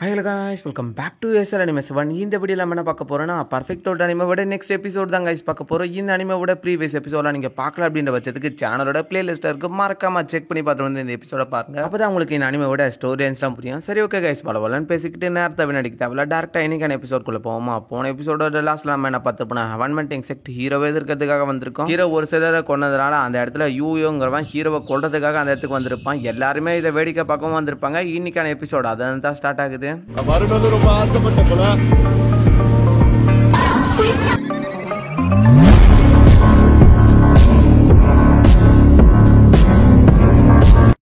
Hello guys, welcome back to SR animes one. இந்த வீடியோவில் நம்ம என்ன பார்க்க போகிறோன்னா பர்ஃபெக்டோட அனிமேவோட நெக்ஸ்ட் எபிசோட் தான் கைஸ் பார்க்க போகிறோம். இந்த அனிமேவோட ப்ரீவியஸ் எபிசோடெலாம் நீங்கள் பார்க்கல அப்படின்ற பட்சத்துக்கு சேனலோட பிளேலிஸ்ட்டில் இருக்குது, மறக்காமல் செக் பண்ணி பார்த்து வந்து இந்த எபிசோட பாருங்கள். அப்போ தான் உங்களுக்கு இந்த அனிமேவோட ஸ்டோரிஸ்லாம் புரியும். சரி, ஓகே கைஸ், பலவலன்னு பேசிக்கிட்டு நேரத்தை வினாடிக்கு தேவையில்ல, டேரெக்டாக இன்னைக்கான எபிசோட்குள்ளே போவோமா. போன எபிசோடோட லாஸ்ட்டில் நம்ம என்ன பார்த்துப்போனா ஹவன்மெண்ட் இன்செக்ட் ஹீரோவே இருக்கிறதுக்காக வந்திருக்கோம். ஹீரோ ஒரு சிலரை கொண்டதுனால அந்த இடத்துல யூங்கிறவன் ஹீரோவை கொள்றதுக்காக அந்த இடத்துக்கு வந்திருப்பான். எல்லாருமே இதை வேடிக்கை பார்க்கவும் வந்திருப்பாங்க. இன்னைக்கான எபிசோட் அதான் தான் ஸ்டார்ட் ஆகுது. ரொம்ப ஆசைப்பட்ட போல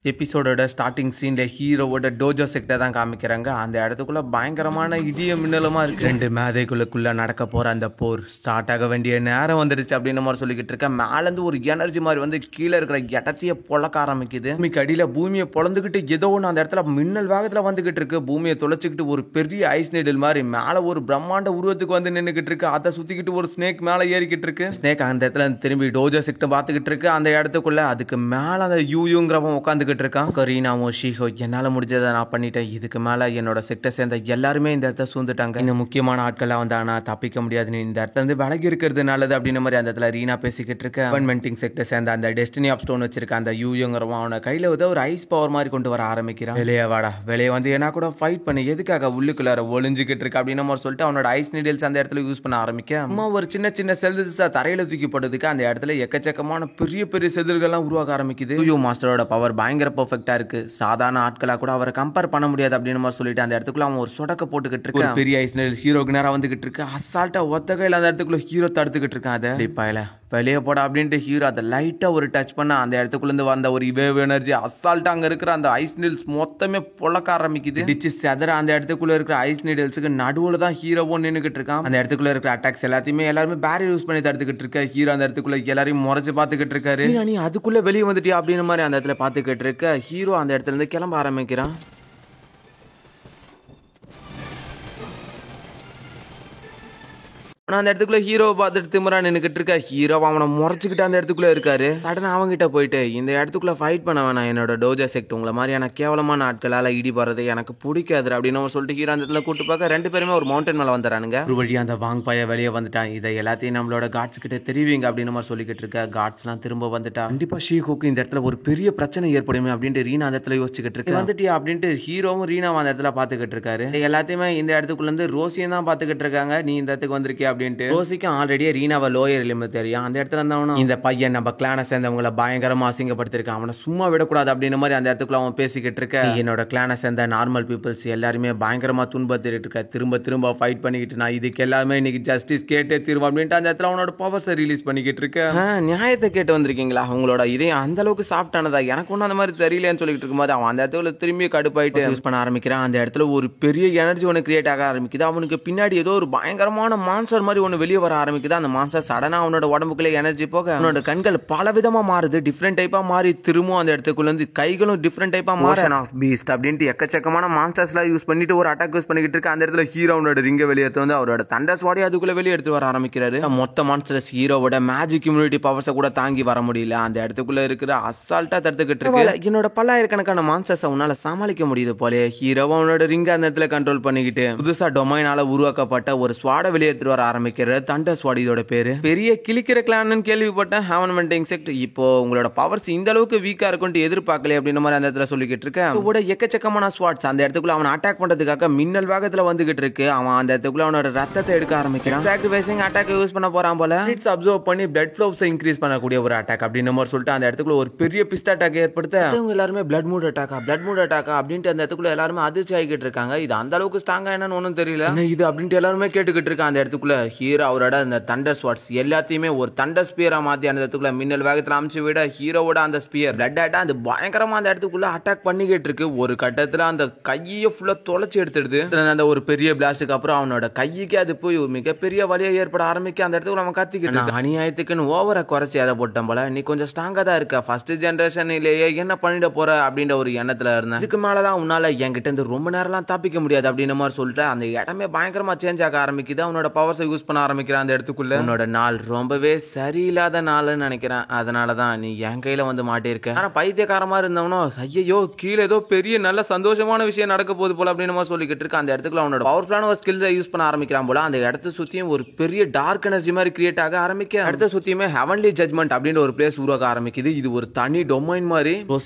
எபிசோடோட ஸ்டார்டிங் சீனில் ஹீரோவோட டோஜோ செக்டை தான் காமிக்கிறாங்க. அந்த இடத்துக்குள்ள பயங்கரமான இடிய மின்னலுமா இருக்கு. ரெண்டு மேதைகளுக்குள்ள நடக்க போற அந்த போர் ஸ்டார்ட் ஆக வேண்டிய நேரம் வந்துருச்சு அப்படின்னு மாதிரி சொல்லிக்கிட்டு இருக்கேன். மேலேருந்து ஒரு எனர்ஜி மாதிரி வந்து கீழே இருக்கிற இடத்தையே பொழக்க ஆரம்பிக்குது. பூமிக்கு அடியில் பூமியை பொழந்துக்கிட்டு ஏதோ ஒன்று அந்த இடத்துல மின்னல் வேகத்தில் வந்துகிட்டு இருக்கு. பூமியை தொலைச்சிக்கிட்டு ஒரு பெரிய ஐஸ் நீடில் மாதிரி மேலே ஒரு பிரம்மாண்ட உருவத்துக்கு வந்து நின்றுக்கிட்டு இருக்கு. அதை சுத்திக்கிட்டு ஒரு ஸ்னேக் மேலே ஏறிக்கிட்டு இருக்கு. ஸ்னேக் அந்த இடத்துல திரும்பி டோஜோ செக்டை பார்த்துக்கிட்டு இருக்கு. அந்த இடத்துக்குள்ள அதுக்கு மேலே அந்த யூங்கிறவன் உட்காந்து இருக்கான். கரீனாவும் ஷீஹோ, என்னால முடிஞ்சதை நான் பண்ணிட்டேன். இதுக்கு மேல என்னோட செக்டை சேர்ந்த எல்லாருமே இந்த இடத்த சூழ்ந்துட்டாங்க. இன்னும் முக்கியமான ஆட்கள்லாம் வந்தானா தப்பிக்க முடியாது, நீ இந்த இடத்துல இருந்து விலகி இருக்கிறது நல்லது அப்படின்னு மாதிரி அந்த இடத்துல ரீனா பேசிக்கிட்டு இருக்க. கவர்மெண்டிங் செக்டை சேர்ந்த அந்த டெஸ்டினி ஆஃப் ஸ்டோன் வச்சிருக்க அந்த யூங்கிறவன் அவனை கையில வந்து ஒரு ஐஸ் பவர் மாதிரி கொண்டு வர ஆரம்பிக்கிறான். வெளியே வாடா, வெளியே வந்து என்ன கூட ஃபைட் பண்ணி எதுக்காக உள்ளுக்குள்ளார ஒளிஞ்சுக்கிட்டு இருக்கு அப்படின்னு மாதிரி சொல்லிட்டு அவனோட ஐஸ் நீடில்ஸ் அந்த இடத்துல யூஸ் பண்ண ஆரம்பிக்க அம்மா ஒரு சின்ன சின்ன செல்ஸா தரையில தூக்கி போட்டதுக்கு அந்த இடத்துல எக்கச்சக்கமான பெரிய பெரிய செதில்கள்லாம் உருவாக ஆரம்பிக்குது. யூ மாஸ்டரோட பவர் பயங்கர பர்ஃபெக்ட்டா இருக்கு. சாதாரண ஆட்களா கூட அவரை கம்பேர் பண்ண முடியாது அப்படின்னு மாதிரி சொல்லிட்டு அந்த இடத்துக்குள்ள அவன் ஒரு சொடக்க போட்டுக்கிட்டு இருக்கு. பெரிய ஐஸ் நீடில் ஹீரோக்கு நேரம் வந்துகிட்டு இருக்கு. அசால்ட்டா ஒத்த கையில் அந்த இடத்துக்குள்ள ஹீரோ தடுத்துக்கிட்டு இருக்கான். அதை இப்ப வெளியே போட அப்படின்ட்டு ஹீரோ அதை லைட்டா ஒரு டச் பண்ண அந்த இடத்துக்குள்ள இருந்து வந்த ஒரு வேவ் எனர்ஜி அசால்ட்டா அங்க இருக்கிற அந்த ஐஸ் நீடில்ஸ் மொத்தமே பொழக்க ஆரம்பிக்குது. டிச்சு செதற அந்த இடத்துக்குள்ள இருக்கிற ஐஸ் நீடில்ஸுக்கு நடுவுல தான் ஹீரோவும் நின்னுகிட்டு இருக்கான். அந்த இடத்துக்குள்ள இருக்கிற அட்டாக்ஸ் எல்லாருமே பேரியர் யூஸ் பண்ணி தடுத்துக்கிட்டு இருக்க. ஹீரோ அந்த இடத்துக்குள்ள எல்லாரையும் முறைச்சு பாத்துக்கிட்டு இருக்காரு. நீ அதுக்குள்ள வெளியே வந்துட்டியா அப்படின்னு மாதிரி அந்த இடத்துல பாத்துக்கிட்டு இருக்க. ஹீரோ அந்த இடத்துல இருந்து கிளம்ப ஆரம்பிக்கிறான். அந்த இடத்துக்குள்ள ஹீரோ பார்த்துட்டு திமுறா நின்றுக்கிட்டு இருக்க. ஹீரோ அவனை முறைச்சிக்கிட்டு அந்த இடத்துக்குள்ள இருக்காரு. சடனா அவங்கிட்ட போயிட்டு இந்த இடத்துக்குள்ள ஃபைட் பண்ண வேணாம், என்னோட டோஜோ செக்ட் உங்களை மாதிரியான கேவலமான ஆட்களால் இடி போறது எனக்கு பிடிக்காது அப்படின்னு சொல்லிட்டு ஹீரோ அந்த இடத்துல கூட்டு பார்க்க ரெண்டு பேருமே ஒரு மவுண்டன் மேலே வந்துறானுங்க. ஒரு வழி அந்த வாங் பைய வெளியே வந்துட்டான். இதை எல்லாத்தையும் நம்மளோட காட்ஸ் கிட்ட தெரிவிங்க அப்படின்னு மாதிரி சொல்லிக்கிட்டு இருக்க. காட்ஸ்லாம் திரும்ப வந்துட்டா கண்டிப்பா ஷீஹோக்கு இந்த இடத்துல ஒரு பெரிய பிரச்சனை ஏற்படுமே அப்படின்ட்டு ரீனா அந்த இடத்துல யோசிச்சுக்கிட்டு இருக்கு. வந்துட்டியா அப்படின்ட்டு ஹீரோவும் ரீனாவும் அந்த இடத்துல பாத்துக்கிட்டு இருக்காரு. எல்லாத்தையுமே இந்த இடத்துக்குள்ள இருந்து ரோசியும் தான் பாத்துக்கிட்டு இருக்காங்க. நீ இந்த இடத்துக்கு வந்திருக்கியா அப்படின்ட்டு. ரோசிக்கு ஆல்ரெடி ரீனாவை லோயர் எலிமெ தெரியும். அந்த இடத்துல இருந்தவனும் இந்த பையன் நம்ம கிளானை சேர்ந்தவங்களை பயங்கரமா அசிங்கப்படுத்திருக்கான், அவனை சும்மா விடக்கூடாது அப்படின்னு மாதிரி அந்த இடத்துக்குள்ள அவன் பேசிக்கிட்டு இருக்க. என்னோட கிளானை சேர்ந்த நார்மல் பீப்புள்ஸ் எல்லாருமே பயங்கரமா துன்பத்திட்டு இருக்க. திரும்ப திரும்ப ஃபைட் பண்ணிக்கிட்டு நான் இதுக்கு எல்லாமே இன்னைக்கு ஜஸ்டிஸ் கேட்டே திரும்ப அப்படின்ட்டு அந்த இடத்துல அவனோட பவர்ஸை ரிலீஸ் பண்ணிக்கிட்டு இருக்க. நியாயத்தை கேட்டு வந்திருக்கீங்களா, அவங்களோட இதே அந்த அளவுக்கு சாஃப்டானதா, எனக்கு ஒன்றும் அந்த மாதிரி தெரியலன்னு சொல்லிட்டு இருக்கும்போது அவன் அந்த இடத்துல திரும்பி கடுப்பாயிட்டு யூஸ் பண்ண ஆரம்பிக்கிறான். அந்த இடத்துல ஒரு பெரிய எனர்ஜி ஒன்று கிரியேட் ஆக ஆரம்பிக்குது. அவனுக்கு பின்னாடி ஏதோ ஒரு பயங்கரமான மான்ஸ்டர் மாதிரி ஒன்று வெளியே வர ஆரம்பிக்குது. அந்த மான்ஸ்டர் சடனா அவனோட உடம்புக்குள்ள எனர்ஜி போக அவனோட கண்கள் பல விதமா மாறுது. டிஃப்ரெண்ட் டைப்பா மாறி திரும்ப அந்த இடத்துக்குள்ள இருந்து கைகளும் டிஃப்ரெண்ட் டைப்பா மாறன் ஆஃப் பீஸ்ட் அப்படின்ட்டு எக்கச்சக்கமான மான்ஸ்டர்ஸ்லாம் யூஸ் பண்ணிட்டு ஒரு அட்டாக் யூஸ் பண்ணிக்கிட்டு இருக்கு. அந்த இடத்துல ஹீரோனோட ரிங்க வெளியே எடுத்து வந்து அவரோட தண்டர் ஸ்வாடி அதுக்குள்ள வெளியே எடுத்து வர ஆரம்பிக்கிறாரு. மொத்த மான்ஸ்டர்ஸ் ஹீரோவோட மேஜிக் இம்யூனிட்டி பவர்ஸை கூட தாங்கி வர முடியல. அந்த இடத்துக்குள்ள இருக்கிற அசால்ட்டா தடுத்துக்கிட்டு இருக்கு. என்னோட பல்லாயிரக்கணக்கான மான்ஸ்டர்ஸ் அவனால சமாளிக்க முடியுது போல. ஹீரோ அவனோட ரிங்க அந்த இடத்துல கண்ட்ரோல் பண்ணிக்கிட்டு புதுசா டொமைனால உருவாக்கப்பட்ட ஒரு ஸ்வாட வெளியே எடுத்து வர ஆரம்பிக்கிறார். தண்டர் ஸ்வாட் இதோட பேரு. பெரிய கிளிக்கிற கிளான்னு கேள்விப்பட்டேன். ஹவன்மெண்ட் இன்செக்ட் இப்போ உங்களோட பவர்ஸ் இந்த அளவுக்கு வீக்கா இருக்கும்னு எதிர்பார்க்கல அப்படின்னு மாதிரி அந்த இடத்துல சொல்லிக்கிட்டு இருக்கேன். எக்கச்சக்கமான ஸ்வாட்ஸ் அந்த இடத்துக்குள்ள அவன் அட்டாக் பண்றதுக்காக மின்னல் வேகத்துல வந்துகிட்டு இருக்கு. அவன் அந்த இடத்துக்குள்ள அவனோட ரத்தத்தை எடுக்க ஆரம்பிக்கிறான். சாக்ரிஃபைசிங் அட்டாக் யூஸ் பண்ண போறான் போல. இட்ஸ் அப்சர்வ் பண்ணி பிளட் ஃப்ளோஸ் இன்க்ரீஸ் பண்ணக்கூடிய ஒரு அட்டாக் அப்படின்னு மாதிரி சொல்லிட்டு அந்த இடத்துக்குள்ள ஒரு பெரிய பிஸ்ட் அட்டாக் ஏற்படுத்த அவங்க எல்லாருமே பிளட் மூட் அட்டாக்கா அப்படின்ட்டு அந்த இடத்துக்குள்ள எல்லாருமே அதிர்ச்சி ஆகிட்டு இருக்காங்க. இது அந்த அளவுக்கு ஸ்ட்ராங்கா என்னன்னு ஒன்றும் தெரியல இது அப்படின்ட்டு எல்லாருமே கேட்டுக்கிட்டு இருக்காங்க. அந்த இடத்துக்குள்ள ஹீரோ அவரோட அந்த தண்டர் ஸ்வாட்ஸ் எல்லாத்தையுமே ஒரு தண்டர் ஸ்பியரா மாத்தி அந்த இடத்துக்குள்ள மின்னல் வேகத்துல அமைச்சு விட ஹீரோவோட அந்த ஸ்பியர் பிளட் ஆட்டா அந்த பயங்கரமா அந்த இடத்துக்குள்ள அட்டாக் பண்ணிக்கிட்டு இருக்கு. ஒரு கட்டத்துல அந்த கையை ஃபுல்லா தொலைச்சி எடுத்துடுது. அந்த ஒரு பெரிய பிளாஸ்டுக்கு அப்புறம் அவனோட கைக்கு அது போய் மிகப்பெரிய வலியை ஏற்பட ஆரம்பிக்க அந்த இடத்துக்குள்ள அவன் கத்திக்கிட்டு அநியாயத்துக்குன்னு ஓவரா குறைச்சி அதை போட்டோம் போல. நீ கொஞ்சம் ஸ்ட்ராங்கா தான் இருக்க, ஃபர்ஸ்ட் ஜெனரேஷன்லயே என்ன பண்ணிட போற அப்படின்ற ஒரு எண்ணத்துல இருந்தேன். இதுக்கு மேலதான் உன்னால என்கிட்ட இருந்து ரொம்ப நேரம்லாம் தப்பிக்க முடியாது அப்படின்னு மாதிரி சொல்லிட்டு அந்த இடமே பயங்கரமா சேஞ்ச் ஆக ஆரம்பிக்குது. அவனோட பவர்ஸை யூஸ் யூஸ் பண்ண ஆரம்பிக்கிறான் அந்த இடத்துக்குள்ள. உன்னோட நாள் ரொம்பவே சரியில்லாத நாள்னு நினைக்கிறேன், அதனாலதான் நீ என் கையில வந்து மாட்டிருக்க. ஆனா பைத்தியக்காரமா இருந்தவனோ ஐயோ கீழே ஏதோ பெரிய நல்ல சந்தோஷமான விஷயம் நடக்க போகுது போல அப்படின்னு சொல்லிக்கிட்டு இருக்க. அந்த இடத்துக்குள்ள அவனோட பவர்ஃபுல்லான ஒரு ஸ்கில்ஸை யூஸ் பண்ண ஆரம்பிக்கிறான் போல. அந்த இடத்த சுத்தியும் ஒரு பெரிய டார்க் எனர்ஜி மாதிரி கிரியேட் ஆக ஆரம்பிக்க இடத்த சுத்தியுமே ஹெவன்லி ஜட்மெண்ட் அப்படின்ற ஒரு பிளேஸ் உருவாக ஆரம்பிக்குது. இது ஒரு தனி டொமைன் மாதிரி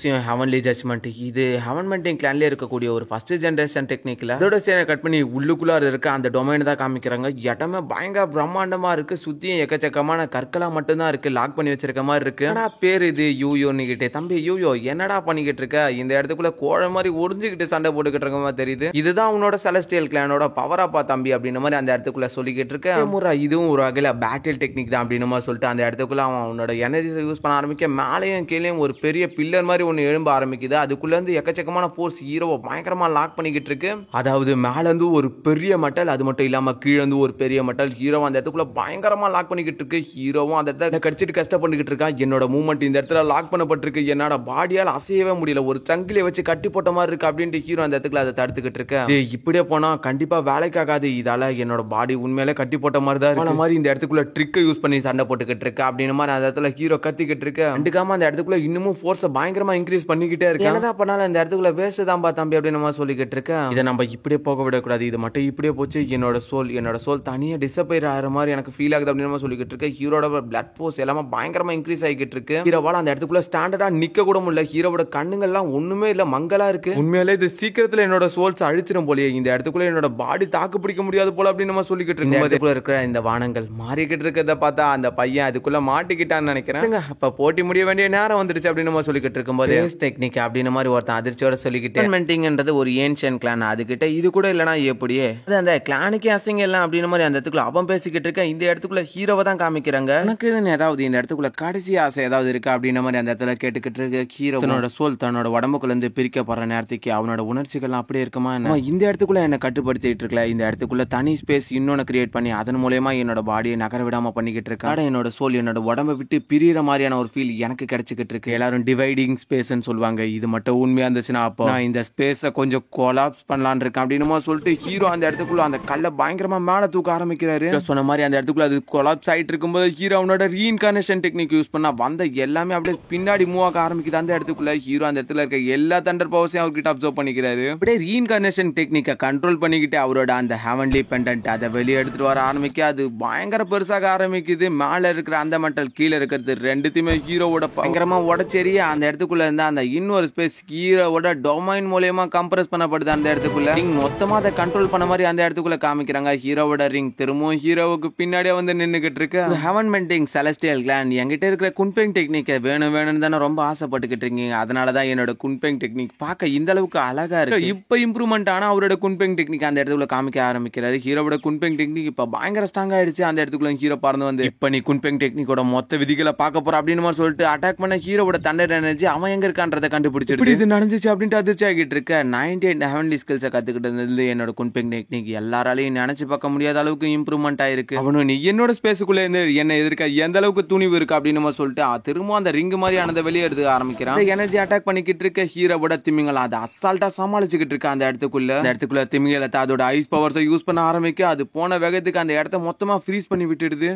ஹெவன்லி ஜட்மெண்ட். இது ஹெவன்மெண்டிங் கிளான்ல இருக்கக்கூடிய ஒரு ஃபர்ஸ்ட் ஜெனரேஷன் டெக்னிக்ல அதோட சேனை கட் பண்ணி உள்ளுக்குள்ளார இருக்க அந்த டொமைன் தான் காமிக்கிறாங்க. இடமே பயங்கர பிரம்மாண்டமா இருக்கு. சுத்தியும் எக்கச்சக்கமான கற்களா மட்டும்தான் இருக்கு, லாக் பண்ணி வச்சிருக்க மாதிரி இருக்கு. ஆனா பேர் இது யூயோன்னு கிட்டே. தம்பி யூயோ என்னடா பண்ணிக்கிட்டு இருக்க? இந்த இடத்துக்குள்ள கோழ மாதிரி ஒடிஞ்சுக்கிட்டு சண்டை போட்டுக்கிட்டு இருக்க மாதிரி தெரியுது. இதுதான் உன்னோட செலஸ்டியல் கிளானோட பவராப்பா தம்பி அப்படின்னு மாதிரி அந்த இடத்துக்குள்ள சொல்லிக்கிட்டு இருக்க. முறை இதுவும் ஒரு வகையில பேட்டில் டெக்னிக் தான் அப்படின்னு மாதிரி சொல்லிட்டு அந்த இடத்துக்குள்ள அவன் அவனோட எனர்ஜி யூஸ் பண்ண ஆரம்பிக்க மேலேயும் கீழேயும் ஒரு பெரிய பில்லர் மாதிரி ஒன்று எழும்ப ஆரம்பிக்குது. அதுக்குள்ள இருந்து எக்கச்சக்கமான ஃபோர்ஸ் ஹீரோவை பயங்கரமா லாக் பண்ணிக்கிட்டு இருக்கு. அதாவது மேல இருந்து ஒரு பெரிய மெட்டல், அது மட்டும் இல்லாம கீழே இருந்து ஒரு பெரிய மெட்டல் ஹீரோவை அந்த இடத்துக்குள்ள பயங்கரமா லாக் பண்ணிக்கிட்டு இருக்கு. ஹீரோவும் அந்த இடத்துல கடிச்சிட்டு கஷ்டப்பட்டுக்கிட்டு இருக்கான். என்னோட மூவ்மெண்ட் இந்த இடத்துல லாக் பண்ணப்பட்டிருக்கு, என்னோட பாடியால் அசையவே முடியல, ஒரு சங்கிலியை வச்சு கட்டி போட்ட மாதிரி இருக்கு அப்படின்ட்டு ஹீரோ அந்த இடத்துல அதை தடுத்துக்கிட்டு இருக்கு. இப்படியே போனா கண்டிப்பா வேலைக்காகாது, இதால என்னோட பாடி உண்மையிலே கட்டி போட்ட மாதிரி தான் இருக்கு. மாதிரி இந்த இடத்துக்குள்ள ட்ரிக்கை யூஸ் பண்ணி சண்டை போட்டுக்கிட்டு இருக்கு அப்படின்னு மாதிரி அந்த இடத்துல ஹீரோ கத்திக்கிட்டு இருக்கு. கண்டுக்காம அந்த இடத்துக்குள்ள இன்னமும் ஃபோர்ஸை பயங்கரமா இன்க்ரீஸ் பண்ணிக்கிட்டே இருக்கு. என்னதான் பண்ணாலும் இந்த இடத்துக்குள்ள வேஸ்ட் தான் தம்பி அப்படின்னு சொல்லிக்கிட்டு இருக்கேன். இதை நம்ம இப்படியே போக விடக்கூடாது, இது மட்டும் இப்படியே போச்சு என்னோட சோல் தனியா டிசப்பேர் ஆகிற மாதிரி எனக்கு ஃபீல் ஆகுது அப்படின்னு சொல்லிக்கிட்டு இருக்கு. ஹீரோட பிளட் ஃபோர்ஸ் எல்லாமே பயங்கரமா இன்க்ரீஸ் ஆகிட்டு இருக்கு. ஹீரோவால அந்த இடத்துக்குள்ள ஸ்டாண்டர்டா நிக்க கூட முடியல. ஹீரோட கண்ணுங்கள்லாம் ஒண்ணுமே இல்ல, மங்களா இருக்கு. உண்மையிலே இது சீக்கிரத்துல என்னோட சோல்ஸ் அழிச்சிடும் போலயே, இந்த இடத்துக்குள்ள என்னோட பாடி தாக்கு பிடிக்க முடியாது போல அப்படின்னு சொல்லிக்கிட்டு இருக்கு. இடத்துக்குள்ள இருக்கிற இந்த வானங்கள் மாறிக்கிட்டு இருக்கிறத பார்த்தா அந்த பையன் அதுக்குள்ள மாட்டிக்கிட்டான்னு நினைக்கிறேன். அப்ப போட்டி முடிய வேண்டிய நேரம் வந்துடுச்சு அப்படின்னு சொல்லிக்கிட்டு இருக்கும்போது டெக்னிக் அப்படின்னு மாதிரி ஒருத்தன் அதிர்ச்சியோட சொல்லிக்கிட்டு ஒரு ஏன்ஷியன் கிளான் அதுகிட்ட இது கூட இல்லனா எப்படியே அந்த கிளானுக்கே அசிங்க எல்லாம் அப்படின்னு மாதிரி அந்த இடத்துக்குள்ள அவன் பேசிக்கிட்டு இருக்க. இந்த இடத்துக்குள்ள ஹீரோவை தான் காமிக்கிறாங்க. எனக்கு ஏதாவது இந்த இடத்துக்குள்ள கடைசி ஆசை ஏதாவது இருக்கு அப்படின்ற மாதிரி அந்த இடத்துல கேட்டுக்கிட்டு இருக்கு. ஹீரோ தன்னோட சோல் தன்னோட உடம்புக்குள்ள இருந்து பிரிக்கப்படுற நேரத்துக்கு அவனோட உணர்ச்சிகள்லாம் அப்படியே இருக்குமா, இந்த இடத்துக்குள்ள என்ன கட்டுப்படுத்திட்டு இருக்கல, இந்த இடத்துக்குள்ள தனி ஸ்பேஸ் இன்னொன்னு கிரியேட் பண்ணி அதன் மூலமா என்னோட பாடியை நகர விடாம பண்ணிக்கிட்டு இருக்கேன். என்னோட சோல் என்னோட உடம்பை விட்டு பிரியிற மாதிரியான ஒரு ஃபீல் எனக்கு கிடைச்சிக்கிட்டு இருக்கு. எல்லாரும் டிவைடிங் ஸ்பேஸ்ன்னு சொல்லுவாங்க, இது மட்டும் உண்மையா இருந்துச்சுன்னா அப்போ நான் இந்த ஸ்பேஸை கொஞ்சம் கொலாப்ஸ் பண்ணலான் இருக்கேன் அப்படின்னு சொல்லிட்டு ஹீரோ அந்த இடத்துக்குள்ள அந்த கல்லை பயங்கரமா மேல தூக்க ஆரம்பிக்கிறாரு. சொன்ன மாதிரி அந்த இடத்துக்குள்ள அது கொலாப்ஸ் ஆயிட்டு இருக்கும்போது ஹீரோ அவனோட ரீஇன்கார்னேஷன் டெக்னிக் யூஸ் பண்ணா வந்த எல்லாமே அப்படியே பின்னாடி மூவ் ஆக ஆரம்பிக்குது. அந்த இடத்துக்குள்ள ஹீரோ அந்த இடத்துல இருக்க எல்லா தண்டர் பவர்ஸையும் அவர்கிட்ட அப்சர்வ் பண்ணிக்கிறாரு. அப்படியே ரீஇன்கார்னேஷன் டெக்னிக்கை கண்ட்ரோல் பண்ணிக்கிட்டு அவரோட அந்த ஹெவன்லி பெண்டன்ட் அதை வெளியே எடுத்துட்டு வர ஆரம்பிக்க அது பயங்கர பெருசாக ஆரம்பிக்குது. மேல இருக்கிற அந்த மெட்டல் கீழே இருக்கிறது ரெண்டுத்தையுமே ஹீரோவோட பயங்கரமா உடச்சேரிய அந்த இடத்துக்குள்ள இருந்தா அந்த இன்னொரு ஸ்பேஸ் ஹீரோவோட டொமைன் மூலமா கம்ப்ரஸ் பண்ணப்படுது. அந்த இடத்துக்குள்ள ரிங் மொத்தமா அதை கண்ட்ரோல் பண்ண மாதிரி அந்த இடத்துக்குள்ள காமிக்கிறாங்க. ஹீரோவோட ரிங் திரும்பவும் ஹீரோவுக்கு பின்னாடியே வந்து நின்னுகிட்டு இருக்கு. ஹெவன்மெண்டிங் செலஸ்டியல் கிளான் என்கிட்ட இருக்கிற குன்பெங் டெக்னிக்கை வேணும்னு தானே ரொம்ப ஆசைப்பட்டுக்கிட்டு இருக்கீங்க, அதனாலதான் என்னோட குன்பெங் டெக்னிக் பார்க்க இந்த அளவுக்கு அழகா இருக்கு. இப்ப இம்ப்ரூவ்மெண்ட் ஆனா அவரோட குன்பெங் டெக்னிக் அந்த இடத்துக்குள்ள காமிக்க ஆரம்பிக்கிறாரு. ஹீரோவோட குன்பெங் டெக்னிக் இப்ப பயங்கர ஸ்ட்ராங் ஆயிடுச்சு. அந்த இடத்துக்குள்ள ஹீரோ பறந்து வந்து இப்ப நீ குன்பெங் டெக்னிக்கோட மொத்த விதிகளை பார்க்க போற அப்படின்னு சொல்லிட்டு அட்டாக் பண்ண ஹீரோவோட தண்டர் எனர்ஜி அவன் எங்க இருக்கான்றதை கண்டுபிடிச்சிட்டு இது நடந்துச்சு அப்படின்ட்டு அதிர்ச்சி ஆகிட்டு இருக்க. 98 ஹெவன்லி ஸ்கில்ஸை கத்துக்கிட்டது என்னோட குன்பெங் டெக்னிக் எல்லாராலையும் நினைச்சு பார்க்க முடியாத அளவுக்கு இம்ப்ரூவ்மெண்ட் ஆயிருக்கு. அவனு நீ என்னோட ஸ்பேஸுக்குள்ள இருந்து என்ன எதிர்க்க எந்த அளவுக்கு துணிவு இருக்கு அப்படின்னு சொல்லிட்டு திரும்ப அந்த ரிங் மாதிரியானதை வெளியே எடுத்து ஆரம்பிக்கிறான். எனர்ஜி அட்டாக் பண்ணிக்கிட்டு இருக்க ஹீரோவோட திமிங்கல அதை அசால்ட்டா சமாளிச்சுக்கிட்டு இருக்க. அந்த இடத்துக்குள்ள திமிங்கலத்தை அதோட ஐஸ் பவர்ஸை யூஸ் பண்ண ஆரம்பிக்க அது போன வேகத்துக்கு அந்த இடத்த மொத்தமா ஃப்ரீஸ் பண்ணி விட்டுடுது.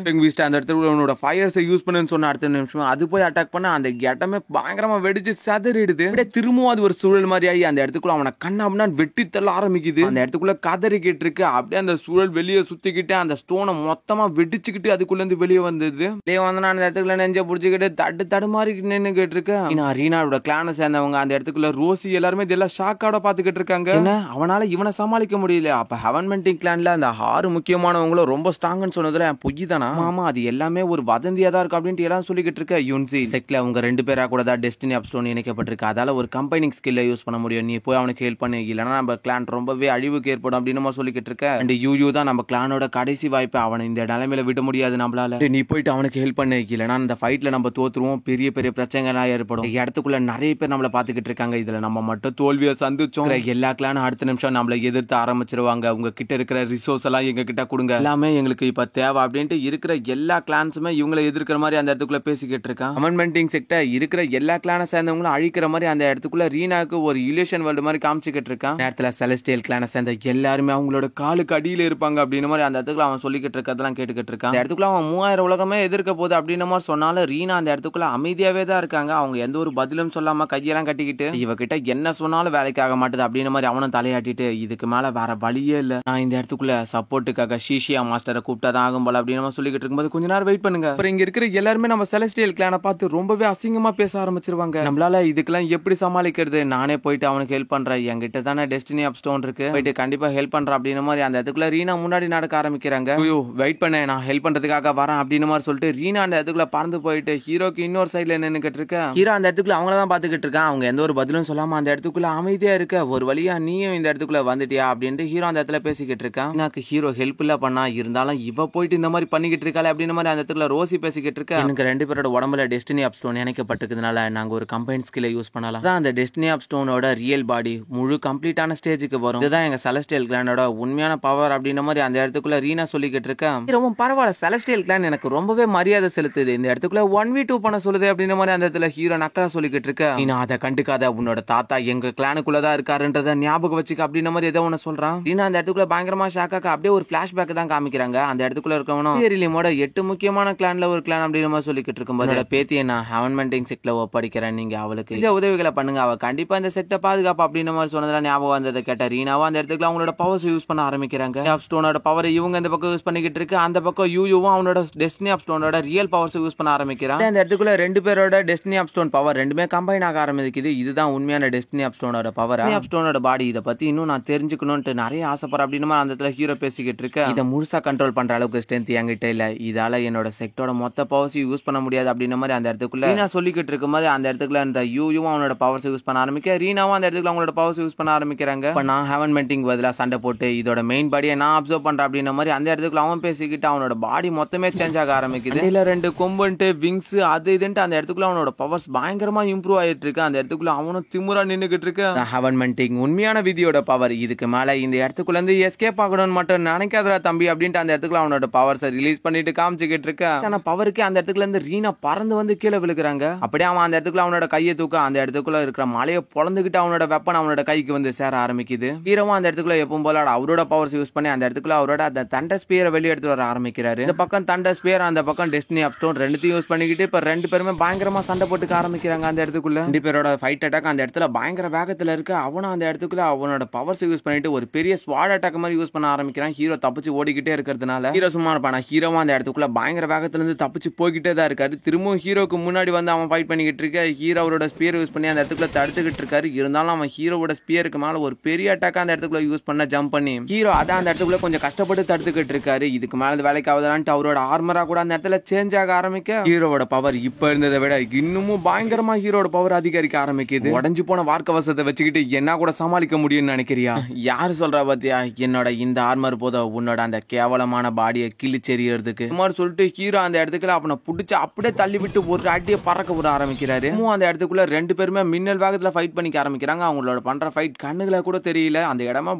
அந்த இடத்துல உன்னோட ஃபயர்ஸை யூஸ் பண்ணுன்னு சொன்ன அடுத்த நிமிஷம் அது போய் அட்டாக் பண்ண அந்த இடமே பயங்கரமா வெடிச்சு சதறிடுது. திரும்பவும் அது ஒரு சூழல் மாதிரி ஆகி அந்த இடத்துக்குள்ள அவனை கண்ணா வெட்டி தள்ள ஆரம்பிக்குது. அந்த இடத்துக்குள்ள கதறிக்கிட்டு இருக்கு. அப்படியே அந்த சூழல் வெளியே சுத்திக்கிட்டு அந்த ஸ்டோனை மொத்தமா வெடிச்சுக்கிட்டு அதுக்குள்ள இருந்து வெளியே வந்தது. அந்த இடத்துக்குள்ள நெஞ்ச புடிச்சுக்கிட்டு தடுமாறி நின்னுகிட்டு இருக்கு. ரீனாவோட கிளானை சேர்ந்தவங்க அந்த இடத்துக்குள்ள ரோசி எல்லாருமே இதெல்லாம் ஷாக்காவோட பாத்துக்கிட்டு இருக்காங்க. அவனால இவனை சமாளிக்க முடியல. அப்ப ஹெவன்மெண்டிங் கிளான்ல அந்த 6 முக்கியமானவங்களும் ரொம்ப ஸ்ட்ராங்னு சொன்னதுல பொய் தானா? ஆமா, அது எல்லாமே ஒரு வதந்தியா தான் இருக்கு அப்படின்ட்டு எல்லாம் சொல்லிக்கிட்டு இருக்க. யுன்சி செக்ல அவங்க 2 பேரா கூட தான் டெஸ்டினி அப்ஸ்டோன் இணைக்கப்பட்டிருக்கு. அதால ஒரு கம்பைனிங் ஸ்கில்லை யூஸ் பண்ண முடியும். நீ போய் அவனுக்கு ஹெல்ப் பண்ணு, இல்லைன்னா நம்ம கிளான் ரொம்பவே அழிவுக்கு ஏற்படும் அப்படின்னு சொல்லிக்கிட்டு இருக்க. அண்ட் யூ தான் நம்ம கிளானோட கடைசி வாய்ப்பு, அவனை இந்த நிலைமையில விட முடியாது நம்மளால. நீ போயிட்டு அவனுக்கு ஹெல்ப் பண்ணு, இல்லைன்னா அந்த ஃபைட்ல நம்ம தோத்துருவோம், பெரிய பெரிய பிரச்சனைகள் ஏற்படும். இடத்துக்குள்ள நிறைய பேர் நம்மள பாத்துக்கிட்டு இருக்காங்க. இதுல நம்ம மட்டும் தோல்வியை சந்திச்சோம், எல்லா கிளானும் அடுத்த நிமிஷம் நம்மளை எதிர்த்து ஆரம்பிச்சிருவாங்க. உங்க கிட்ட இருக்கிற ரிசோர்ஸ் எல்லாம் எங்க கிட்ட கொடுங்க, எல்லாமே எங்களுக்கு இப்ப தேவை அப்படின்ட்டு இருக்கிற எல்லா கிளான்ஸுமே இவங்களை எதிர்க்கிற மாதிரி அந்த இடத்துக்குள்ள பேசிக்கிட்டு இருக்கான். கமெண்ட்மெண்டிங் செக்டர் இருக்கிற எல்லா கிளானை சேர்ந்தவங்களும் அழிக்கிற மாதிரி அந்த இடத்துக்குள்ள ரீனாக்கு ஒரு இல்யூஷன் வேர்ல்டு மாதிரி காமிச்சிக்கிட்டு இருக்கான். நேரத்துல செலஸ்டியல் கிளானை சேர்ந்த எல்லாருமே அவங்களோட காலுக்கு அடியில இருப்பாங்க அப்படின்னு மாதிரி அந்த இடத்துல இடத்துக்குள்ள அவன் சொல்லிக்கிட்டு இருக்கிறதெல்லாம் கேட்டுக்கிட்டு இருக்கான். அந்த இடத்துக்குள்ள அவன் 3000 உலகமே எதிர்க்க போகுது அப்படின்ற மாதிரி சொன்னாலும் ரீனா அந்த இடத்துக்குள்ள அமைதியாவே தான் இருக்காங்க. அவங்க எந்த ஒரு பதிலும் சொல்லாம கையெல்லாம் கட்டிக்கிட்டு இவகிட்ட என்ன சொன்னாலும் வேலைக்கு ஆக மாட்டுது அப்படின்ற மாதிரி அவனும் தலையாட்டிட்டு இதுக்கு மேல வேற வழியே இல்ல, நான் இந்த இடத்துக்குள்ள சப்போர்ட்டுக்காக ஷீஷியா மாஸ்டரை கூப்பிட்டாதான் ஆகும் போல அப்படின்னு சொல்லிக்கிட்டு இருக்கும்போது கொஞ்ச நேரம் வெயிட் பண்ணுங்க. அப்புறம் இங்க இருக்கிற எல்லாருமே நம்ம செலஸ்டியல் கிளானை பார்த்து ரொம்பவே அசிங்கமா பேச ஆரம்பிச்சிருவாங்க. நம்மளால இதுக்கெல்லாம் எப்படி சமாளிக்கிறது, நானே போயிட்டு அவனுக்கு ஹெல்ப் பண்றேன், என்கிட்ட தானே டெஸ்டினி அப் ஸ்டோன் இருக்கு, போயிட்டு கண்டிப்பா ஹெல்ப் பண்றேன் அப்படின்னு மாதிரி அந்த இடத்துக்குள்ள ரீனா முன்னாடி நடக்க ஆரம்பிக்கிறாங்க. ஐயோ வெயிட் பண்ண, நான் ஹெல்ப் பண்றதுக்காக வரேன் அப்படின்னு மாதிரி சொல்லிட்டு ரீனா அந்த இடத்துக்குள்ள பறந்து போயிட்டு ஹீரோக்கு இன்னொரு சைட்ல நின்னுக்கிட்டு இருக்க. ஹீரோ அந்த இடத்துக்குள்ள அவங்கள தான் பாத்துக்கிட்டு இருக்கான். அவங்க எந்த ஒரு பதிலும் சொல்லாம அந்த இடத்துக்குள்ள அமைதியா இருக்க. ஒரு வழியா நீயும் இந்த இடத்துக்குள்ள வந்துட்டியா அப்படின்ட்டு ஹீரோ அந்த இடத்துல பேசிக்கிட்டு இருக்கான். எனக்கு ஹீரோ ஹெல்ப் இல்ல பண்ணா இருந்தாலும் இவ போயிட்டு இந்த மாதிரி பண்ணிக்கிட்டு இருக்காளே அப்படின்னு மாதிரி அந்த இடத்துல ரோசி பேசிக்கிட்டு இருக்க. எனக்கு 2 பேரோட உடம்புல டெஸ்டினி அப் ஸ்டோன் இணைக்கப்பட்டிருக்கிறதுனால நாங்க ஒரு கம்பைன் ஸ்கில்லை யூஸ் பண்ணலாம். அந்த டெஸ்டினி அப் ஸ்டோனோட ரியல் பாடி முழு கம்ப்ளீட்டான ஸ்டேஜுக்கு வரும். இதுதான் எங்க செலஸ்டியல் கிளானோட உண்மையான பவர் அப்படின்ற மாதிரி அந்த இடத்துக்குள்ள ரீனா சொல்லிக்கிட்டு இருக்க. ரொம்ப பரவாயில்ல, செலஸ்டியல் கிளான் எனக்கு ரொம்பவே மரியாதை செலுத்துது, இந்த இடத்துக்குள்ள 1v2 பண்ண சொல்லுது அப்படின்ற மாதிரி அந்த இடத்துல ஹீரோ நக்கலா சொல்லிக்கிட்டு இருக்க. நீ அதை கண்டுக்காத, உன்னோட தாத்தா எங்க கிளானுக்குள்ளதான் இருக்காருன்றத ஞாபகம் வச்சுக்க அப்படின்ற மாதிரி ஏதோ ஒன்னு சொல்றான். ரீனா அந்த இடத்துக்குள்ள பயங்கரமா ஷாக்காக்க அப்படியே ஒரு பிளாஷ்பேக் தான் காமிக்கிறாங்க. அந்த இடத்துக்குள்ள இருக்கவனும் ஏரிலிமோட 8 முக்கியமான கிளான்ல ஒரு கிளான் அப்படின்ற மாதிரி சொல்லிக்கிட்டு இருக்கும்போது பேத்தியை நான் ஹெவன்மெண்டிங் செக்ட்ல ஒப்படைக்கிறேன், நீங்க அவளுக்கு இந்த உதவிகளை பண்ணுங்க, அவ கண்டிப்பா இந்த செக்ட பாதுகாப்பு அப்படின்ற மாதிரி சொன்னதுல ஞாபகம் வந்ததை கேட்ட ரீனாவா அந்த இடத்துக்குள்ள அவங்களோட பவர்ஸ் யூஸ் பண்ண ஆரம்பிக்கிறாங்க. அப் ஸ்டோனோட பவர் இவங்க இந்த பக்கம் யூஸ் பண்ணிக்கிட்டு இருக்கு, அந்த பக்கம் யூவும் அவனோட டெஸ்டினி அப் ஸ்டோனோட ரியல் பவர்ஸ் யூஸ் பண்ண ஆரம்பிக்கிறான். அந்த இடத்துக்குள்ள 2 பேரோட டெஸ்டினி அப் ஸ்டோன் பவர் ரெண்டுமே கம்பைன் ஆக ஆரம்பிக்குது. இதுதான் உண்மையான டெஸ்டினி அப் ஸ்டோனோட பவர். அப் ஸ்டோனோட பாடி இதை பத்தி இன்னும் நான் தெரிஞ்சுக்கணும்னு நிறைய ஆசைப்படுற அப்படின்னு அந்த இடத்துல ஹீரோ பேசிக்கிட்டு இருக்க. இதை முழுசா கண்ட்ரோல் பண்ற அளவுக்கு ஸ்ட்ரென்த் என்கிட்ட இல்ல, இதால என்னோட செக்டோட மொத்த பவர்ஸ் யூஸ் பண்ண முடியாது அப்படின்ற மாதிரி அந்த இடத்துக்குள்ள ரீனா சொல்லிக்கிட்டு இருக்கும்போது அந்த இடத்துக்குள்ள இந்த யூவும் அவனோட பவர்ஸ் யூஸ் பண்ண ஆரம்பிக்க, ரீனாவும் அந்த இடத்துக்குள்ள அவங்களோட பவர்ஸ் யூஸ் பண்ண ஆரம்பிக்கிறாங்க. இப்ப நான் ஹெவன்மெண்டிங் பதிலா சண்டை போட்டு இதோட மெயின் பாடியை நான் அப்சர்வ் பண்றேன் அப்படின்ற மாதிரி அந்த இடத்துக்குள்ள அவன் பேசிக்கிட்டு அவனோட பாடி மொத்தமே சேஞ்ச் ஆக ஆரம்பிக்குது. இதுல 2 கொம்புன்ட்டு விங்ஸ் அது இதுன்ட்டு அந்த இடத்துக்குள்ள அவனோட பவர்ஸ் பயங்கரமா இம்ப்ரூவ் ஆயிட்டு இருக்கு. அந்த இடத்துக்குள்ள அவனும் திமுறா நின்னுகிட்டு இருக்கு. ஹெவன்மெண்டிங் உண்மையான விதியோட பவர், இதுக்கு மேல இந்த இடத்துக்குள்ள இருந்து எஸ்கேப் ஆகணும்னு மட்டும் நினைக்காதடா தம்பி அப்படின்ட்டு அந்த இடத்துக்குள்ள அவனோட பவர்ஸை ரிலீஸ் பண்ணிட்டு காமிச்சுக்கிட்டு இருக்கு. ஆனா பவருக்கு அந்த இடத்துக்குள்ள இருந்து ரீனா பறந்து வந்து கீழே விழுகிறாங்க. அப்படியே அவன் அந்த இடத்துக்குள்ள அவனோட கையை தூக்க அந்த இடத்துக்குள்ள இருக்கிற மலையை பொழந்துகிட்டு அவனோட வெப்பன் அவனோட கைக்கு வந்து சேர ஆரம்பிக்குது. ஹீரோவும் அந்த இடத்துக்குள்ள எப்பவும் போல அவரோட பவர்ஸ் யூஸ் பண்ணி அந்த இடத்துக்குள்ள அவரோட அந்த தண்டர் ஸ்பியரை வெளியே எடுத்து வர ஆரம்பிக்கிறாரு. இந்த பக்கம் தண்டர் ஸ்பியர், அந்த பக்கம் டெஸ்டினி அப் ஸ்டோன் ரெண்டுத்தையும் யூஸ் பண்ணிக்கிட்டு இப்ப 2 பேருமே பயங்கரமா சண்டை போட்டுக்க ஆரம்பிக்கிறாங்க. அந்த இடத்துக்குள்ள 2 பேரோட ஃபைட் அட்டாக் அந்த இடத்துல பயங்கர வேகத்துல இருக்கு. அவனும் அந்த இடத்துக்குள்ள அவனோட பவர்ஸ் யூஸ் பண்ணிட்டு ஒரு பெரிய ஸ்வாட் அட்டாக் மாதிரி யூஸ் பண்ண ஆரம்பிக்கிறான். ஹீரோ தப்பிச்சு ஓடிக்கிட்டே இருக்கிறதுனால ஹீரோ சும்மா இருப்பானா, ஹீரோவும் அந்த இடத்துக்குள்ள பயங்கர வேகத்துல இருந்து தப்பிச்சு போய்கிட்டே தான் இருக்காரு. திரும்பவும் ஹீரோக்கு முன்னாடி வந்து அவன் ஃபைட் பண்ணிக்கிட்டு இருக்க. ஹீரோ அவரோட ஸ்பியர் யூஸ் பண்ணி அந்த இடத்துக்குள்ள தடுத்துக்கிட்டு இருக்காரு. இருந்தாலும் அவன் ஹீரோவோட ஸ்பியருக்கு மேல ஒரு பெரிய அட்டாக் அந்த இடத்துக்குள்ள யூஸ் பண்ண ஜம்ப் பண்ணி ஹீரோ அதான் அந்த இடத்துக்குள்ள கொஞ்சம் கஷ்டப்பட்டு தடுத்துக்கிட்டு இருக்காரு. இதுக்கு மேல வேலைக்கு ஆகுதான்ட்டு அவரோட ஆர்மரா கூட அந்த இடத்துல சேஞ்ச் ஆக ஆரம்பிக்க ஹீரோவோட பவர் இப்ப இருந்ததை விட இன்னமும் பயங்கரமா ஹீரோட பவர் அதிகரிக்க ஆரம்பிக்குது. உடஞ்சு போன வார்க்கவசத்தை வச்சுக்கிட்டு என்ன கூட சமாளிக்க முடியும்னு நினைக்கிறியா? யாரு சொல்றா பாத்தியா, என்னோட இந்த ஆர்மர் போத உன்னோட அந்த கேவலமான பாடியை கிழிச்செறியறதுக்கு மாதிரி சொல்லிட்டு ஹீரோ அந்த இடத்துக்குள்ள அவனை புடிச்சு அப்படியே தள்ளி விட்டு ஒரு அடியை பறக்க விட ஆரம்பிக்கிறாரு. அந்த இடத்துக்குள்ள 2 பேருமே மின்னல் வேகத்துல ஃபைட் பண்ணிக்க ஆரம்பிக்கிறாங்க. அவங்களோட பண்ற ஃபைட் கண்ணுகளை கூட தெரியல. அந்த இடமா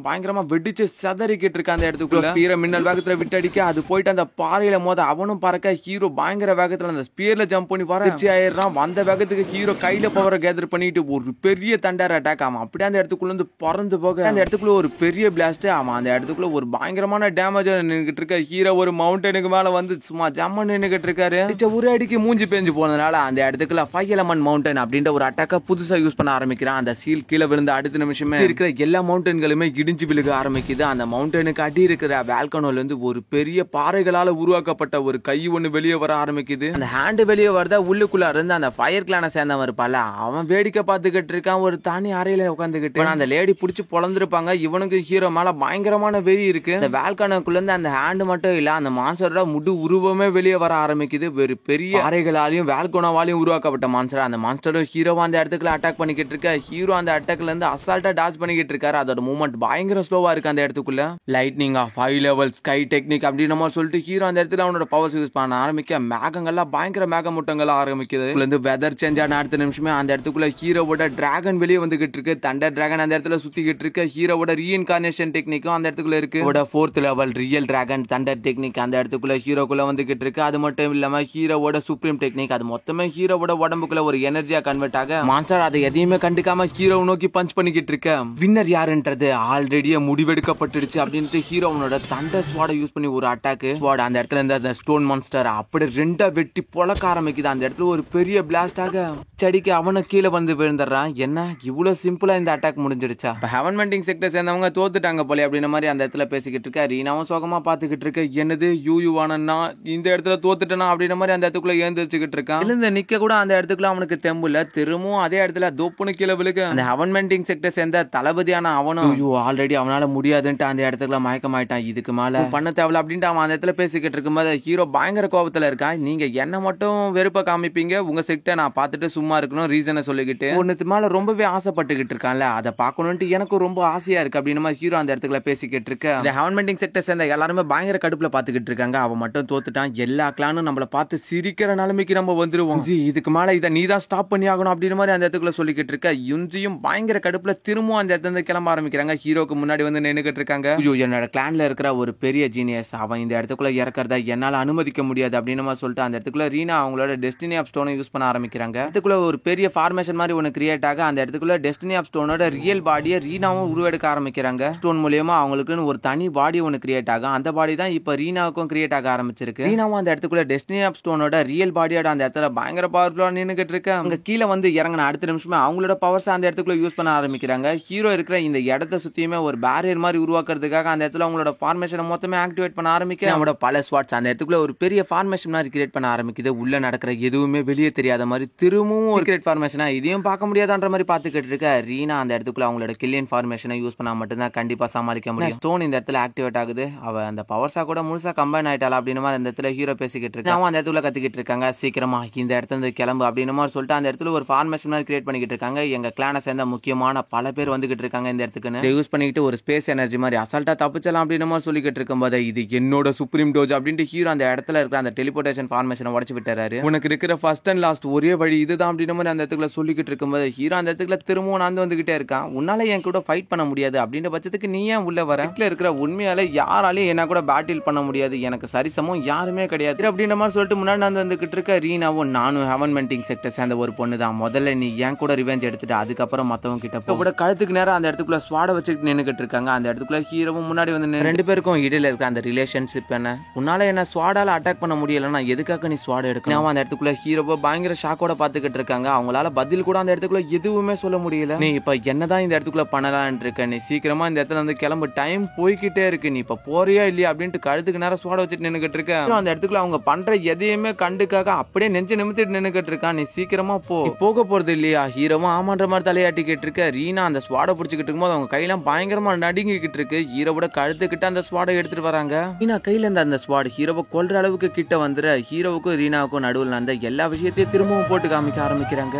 பயங்கரமா வெடிச்சு சதறிக்கிட்டு இருக்க. அந்த இடத்துக்குள்ள ஸ்பியரை மின்னல் வேகத்துல விட்டடிக்க அது போயிட்டு அந்த பாறையில மோத அவனும் பறக்க ஹீரோ பயங்கர வேகத்துல அந்த ஸ்பியர்ல ஜம்ப் பண்ணி வறட்சி ஆயிடுறான். அந்த வேகத்துக்கு ஹீரோ கையில பவரை கேதர் பண்ணிட்டு ஒரு பெரிய தண்டர் அட்டாக் ஆகும். அப்படியே அந்த இடத்துக்குள்ள இருந்து பறந்து போக அந்த இடத்துக்குள்ள ஒரு பெரிய பிளாஸ்ட் ஆமா. அந்த இடத்துக்குள்ள ஒரு பயங்கரமான டேமேஜ் நின்னுகிட்டு இருக்க. ஹீரோ ஒரு மவுண்டனுக்கு மேல வந்து சும்மா ஜம்ம நின்னுகிட்டு இருக்காரு. ஒரு அடிக்கு மூஞ்சி பேஞ்சு போனதுனால அந்த இடத்துக்குள்ள 5 எலமெண்ட் மவுண்டன் அப்படின்ற ஒரு அட்டாக்க புதுசா யூஸ் பண்ண ஆரம்பிக்கிறான். அந்த சீல் கீழே விழுந்த அடுத்த நிமிஷமே இருக்கிற எல்லா மவுண்டன்களுமே இடிஞ்சு விழுக ஆரம்பிக்குது. அந்த மவுண்டனுக்கு அடி இருக்கிற வால்கனோல இருந்து ஒரு பெரிய பாறைகளால உருவாக்கப்பட்ட ஒரு கை ஒண்ணு வெளியே வர ஆரம்பிக்குது. அந்த ஹேண்ட் வெளியே வரதா உள்ளுக்குள்ள இருந்து அந்த ஃபயர் கிளான சேர்ந்தவன் இருப்பால அவன் வேடிக்கை பார்த்துக்கிட்டு இருக்கான். ஒரு தனி அறையில உட்காந்துக்கிட்டு அந்த லேடி புடிச்சு பொழந்திருப்பாங்க. இவனுக்கு ஹீரோ மேல பயங்கரமான வெறி இருக்கு. அந்த வால்கனோக்குள்ள இருந்து அந்த ஹேண்ட் மட்டும் இல்ல அந்த மான்ஸ்டரோட முழு உருவமே வெளியே வர ஆரம்பிக்குது. ஒரு பெரிய பாறைகளாலையும் வால்கனோவாலையும் உருவாக்கப்பட்ட மான்ஸ்டர். அந்த மான்ஸ்டரும் ஹீரோவா அந்த இடத்துக்குள்ள அட்டாக் பண்ணிக்கிட்டு இருக்க. ஹீரோ அந்த அட்டாக்ல இருந்து அசால்ட்டா டாச் பண்ணிக்கிட்டு இருக்காரு. அதோட மூவ்மெண்ட் பயங்கர ஸ்லோவா இருக்கு. அந்த இடத்துக்குள்ள lightning of high level sky technique அப்படின்னு நம்ம சொல்லிட்டு ஹீரோ அந்த இடத்துல அவனோட பவர்ஸ் யூஸ் பண்ண ஆரம்பிக்க மேகங்கள்லாம் பயங்கர மேகமூட்டங்களா ஆரம்பிக்குது. வெதர் சேஞ்ச் ஆன அடுத்த நிமிஷமே அந்த இடத்துக்குள்ள ஹீரோவோட டிராகன் வெளியே வந்துகிட்டு இருக்கு. தண்டர் டிராகன் அந்த இடத்துல சுத்திக்கிட்டு இருக்கு. ஹீரோவோட ரீஇன்கார்னேஷன் டெக்னிக்கும் அந்த இடத்துக்குள்ள இருக்கு. 4th level real dragon Thunder technique அந்த இடத்துக்குள்ள ஹீரோக்குள்ள வந்துகிட்டு இருக்கு. அது மட்டும் இல்லாம ஹீரோவோட சுப்ரீம் டெக்னிக் அது மொத்தமே ஹீரோவோட உடம்புக்குள்ள ஒரு எனர்ஜியா கன்வெர்ட் ஆக மான்ஸ்டர் அதை எதையுமே கண்டுக்காம ஹீரோ நோக்கி பஞ்ச் பண்ணிக்கிட்டு இருக்க. வின்னர் யாருன்றது ஆல்ரெடியே முடிவெடுக்கப்பட்டுடுச்சு அப்படின்ட்டு ஹீரோனோட தண்டர் ஸ்வாட யூஸ் பண்ணி ஒரு அட்டாக். ஸ்வாட் அந்த இடத்துல இருந்த அந்த ஸ்டோன் மான்ஸ்டர் அப்படி ரெண்டா வெட்டி பொளக்க ஆரம்பிக்குது. அந்த இடத்துல ஒரு பெரிய பிளாஸ்டாக செடிக்கு அவனை கீழே வந்து விழுந்துடுறான். என்ன இவ்வளவு சிம்பிளா இந்த அட்டாக் முடிஞ்சிடுச்சா? ஹெவன் மெண்டிங் செக்டர் சேர்ந்தவங்க தோத்துட்டாங்க போல அப்படின்ற மாதிரி அந்த இடத்துல பேசிக்கிட்டு இருக்க. ரீனாவும் சோகமா பாத்துக்கிட்டு இருக்க. என்னது யூவானா இந்த இடத்துல தோத்துட்டனா அப்படின்ற மாதிரி அந்த இடத்துக்குள்ள ஏந்திரிச்சுக்கிட்டு இருக்கான். எழுந்து நிக்க கூட அந்த இடத்துக்குள்ள அவனுக்கு தெம்புல. திரும்பவும் அதே இடத்துல தோப்புன்னு கீழே விழுக. அந்த ஹெவன் மெண்டிங் செக்டர் சேர்ந்த தளபதியான அவனும் ஆல்ரெடி அவனால முடியாதுன்ட்டு அந்த இடத்துக்குள்ள மயக்கமாயிட்டான். இதுக்கு மேல பண்ண தேவையில்ல அப்படின்ட்டு அவன் அந்த இடத்துல பேசிக்கிட்டு இருக்கும்போது ஹீரோ பயங்கர கோபத்துல இருக்கான். நீங்க என்ன மட்டும் வெறுப்ப காமிப்பீங்க, உங்க செக்டை நான் பார்த்துட்டு சும்மா இருக்கணும் ரீசனை சொல்லிக்கிட்டு ஒன்னுக்கு மேல ரொம்பவே ஆசைப்பட்டுக்கிட்டு இருக்கான்ல, அதை பார்க்கணும்ட்டு எனக்கும் ரொம்ப ஆசையா இருக்கு அப்படின்னு மாதிரி ஹீரோ அந்த இடத்துல பேசிக்கிட்டு இருக்க. இந்த ஹெவன் மெண்டிங் செக்டர் சேர்ந்த எல்லாருமே பயங்கர கடுப்புல பாத்துக்கிட்டு இருக்காங்க. அவன் மட்டும் தோத்துட்டான். எல்லா கிளானும் நம்மள பார்த்து சிரிக்கிற நிலைமைக்கு நம்ம வந்துருவோம். இதுக்கு மேல இதை நீ தான் ஸ்டாப் பண்ணி ஆகணும் அப்படின்னு மாதிரி அந்த இடத்துக்குள்ள சொல்லிக்கிட்டு இருக்க. யுஞ்சியும் பயங்கர கடுப்புல திரும்பவும் அந்த இடத்துல கிளம்ப ஆரம்பிக்கிறாங்க. ஹீரோக்கு முன்னாடி வந்து நின்னுக்கிட்டு இருக்காங்க. என்னோட கிளான்ல இருக்கிற ஒரு பெரிய ஜீனியஸ், அவன் இந்த இடத்துக்குள்ள இறக்கறத என்னால அனுமதிக்க முடியாது அப்படின்னு மாதிரி சொல்லிட்டு அந்த இடத்துக்குள்ள ரீனா அவங்களோட டெஸ்டினி ஆஃப் ஸ்டோனை யூஸ் பண்ண ஆரம்பிக்கிறாங்க. இடத்துக்குள்ள ஒரு பெரிய ஃபார்மேஷன் மாதிரி ஒன்று கிரியேட் ஆக அந்த இடத்துக்குள்ள டெஸ்டினி ஆஃப் ஸ்டோனோட ரியல் பாடியை ரீனாவும் உருவெடுக்க ஆரம்பிக்கிறாங்க. ஸ்டோன் மூலியமா அவங்களுக்குன்னு ஒரு தனி பாடி ஒன்று கிரியேட் ஆகும். அந்த பாடி தான் இப்ப ரீனாவுக்கும் கிரியேட் ஆக ஆரம்பிச்சிருக்கு. ரீனாவும் அந்த இடத்துக்குள்ள டெஸ்டினி ஆஃப் ஸ்டோனோட ரியல் பாடியோட அந்த இடத்துல பயங்கர பவர்ஃபுல்லா நின்னுகிட்டு இருக்கு. அங்க கீழே வந்து இறங்கின அடுத்த நிமிஷமே அவங்களோட பவர்ஸ் அந்த இடத்துக்குள்ள யூஸ் பண்ண ஆரம்பிக்கிறாங்க. ஹீரோ இருக்கிற இந்த இடத்தை சுத்தியுமே ஒரு பேரியர் மாதிரி உருவாக்குறதுக்காக அந்த இடத்துல அவங்களோட ஃபார்மேஷனை மொத்தமே ஆக்டிவேட் பண்ண ஆரம்பிக்க அவங்களோட பல ஸ்வாட்ஸ் அந்த இடத்துக்குள்ள ஒரு பெரிய ஃபார்மேஷன் மாதிரி கிரியேட் பண்ண ஆரம்பிக்குது. உள்ள நடக்கிற எதுவுமே வெளியே தெரியாத மாதிரி திரும்பவும் ஒரு கிரியேட் ஃபார்மேஷனா இதையும் பார்க்க முடியாதான்ற மாதிரி பார்த்துக்கிட்டு இருக்க. ரீனா அந்த இடத்துக்குள்ள அவங்களோட கில்லியன் ஃபார்மேஷனை யூஸ் பண்ணா மட்டும்தான் கண்டிப்பா சமாளிக்க முடியும். ஸ்டோன் இந்த இடத்துல ஆக்டிவேட் ஆகுது. அவ அந்த பவர்ஸா கூட முழுசா கம்பைன் ஆயிட்டாளா அப்படின்னு மாதிரி அந்த இடத்துல ஹீரோ பேசிக்கிட்டு இருக்கு. அவன் அந்த இடத்துல கத்திக்கிட்டு இருக்காங்க. சீக்கிரமா இந்த இடத்துல கிளம்பு அப்படின்னு மாதிரி சொல்லிட்டு அந்த இடத்துல ஒரு ஃபார்மேஷன் மாதிரி கிரியேட் பண்ணிக்கிட்டு இருக்காங்க. எங்க கிளானை சேர்ந்த முக்கியமான பல பேர் வந்துகிட்டு இருக்காங்க இந்த இடத்துக்கு. யூஸ் பண்ணிக்கிட்டு ஒரு ஸ்பேஸ் எனர்ஜி மாதிரி அசால்ட்டா தப்பிச்சலாம் அப்படின்னு மாதிரி சொல்லிக்கிட்டு இருக்கும்போது இது என்னோட சுப்ரீம் டோஜ் அப்படின்ட்டு ஹீரோ அந்த இடத்துல இருக்கிற அந்த டெலிபோர்டேஷன் ஃபார்மேஷனை உடைச்சு விட்டுறாரு. உனக்கு இருக்கிற ஃபர்ஸ்ட் அண்ட் லாஸ்ட் ஒரே வழி இதுதான் அப்படின்னு மாதிரி அந்த இடத்துல சொல்லிக்கிட்டு இருக்கும்போது ஹீரோ அந்த இடத்துல திரும்பவும் நான் வந்துகிட்டே இருக்கான். உன்னால என் கூட ஃபைட் பண்ண முடியாது அப்படின்ற பட்சத்துக்கு நீ ஏன் உள்ள வர? வீட்டில் இருக்கிற உண்மையால யாராலையும் என்ன கூட பேட்டில் பண்ண முடியாது, எனக்கு சரிசமும் யாருமே கிடையாது அப்படின்ற மாதிரி சொல்லிட்டு முன்னாடி நான் வந்துகிட்டு இருக்க. ரீனாவும் நானும் ஹெவன் மெண்டிங் செக்டர் சேர்ந்த ஒரு பொண்ணு தான். முதல்ல நீ என் கூட ரிவெஞ்ச் எடுத்துட்டு அதுக்கப்புறம் மத்தவங்க கிட்ட கூட கழுத்துக்கு நேரம் அந்த இடத்துக்குள்ள ஸ்வாட வச்சுக்கிட்டு நின்னுகிட்டு இருக்காங்க. அந்த இடத்துக்குள்ள ஹீரோவும் முன்னாடி வந்து ரெண்டு பேருக்கும் இடையில இருக்கிற அந்த ரிலேஷன்ஷிப் என்ன, உன்னால என்ன ஸ்வாடால அட்டாக் பண்ண முடியலன்னா எதுக்காக நீ ஸ்வாட எடுக்கணும்? அந்த இடத்துக்குள்ள ஹீரோவை பயங்கர ஷாக்கோட பாத்துக்கிட்டு இருக்காங்க. அவங்களால பதில் கூட அந்த இடத்துக்குள்ள எதுவுமே சொல்ல முடியல. நீ இப்ப என்னதான் இந்த இடத்துக்குள்ள பண்ணலான் இருக்க? நீ சீக்கிரமா இந்த இடத்துல வந்து கிளம்பு, டைம் போய்கிட்டே இருக்கு, நீ இப்ப போறியா இல்லையா அப்படின்ட்டு கழுத்துக்கு நேரம் ஸ்வாட வச்சுட்டு நின்னுகிட்டு இருக்க. அந்த இடத்துக்குள்ள அவங்க பண்ற எதையுமே கண்டுக்காக அப்படியே நெஞ்சு நிமித்திட்டு நின்னுகிட்டு இருக்கான். நீ சீக்கிரமா போக போறது இல்லையா? ஹீரோவும் ஆமான்ற மாதிரி தலையாட்டிக்கிட்டு இருக்க. ரீனா அந்த ஸ்வாட புடிச்சுக்கிட்டு இருக்கும்போது அவங்க கையெல்லாம் பயங்கரமா நடுங்கிக்கிட்டு இருக்கு. ஹீரோவோட கழுத்துக்கிட்ட அந்த ஸ்வாடை எடுத்துட்டு வராங்க. ரீனா கையில இருந்த அந்த ஸ்வாட் ஹீரோவை கொல்ற அளவுக்கு கிட்ட வந்துற. ஹீரோவுக்கும் ரீனாவுக்கும் நடுவில் நடந்த எல்லா விஷயத்தையும் திரும்பவும் போட்டு காமிக்க ஆரம்பிக்கிறாங்க.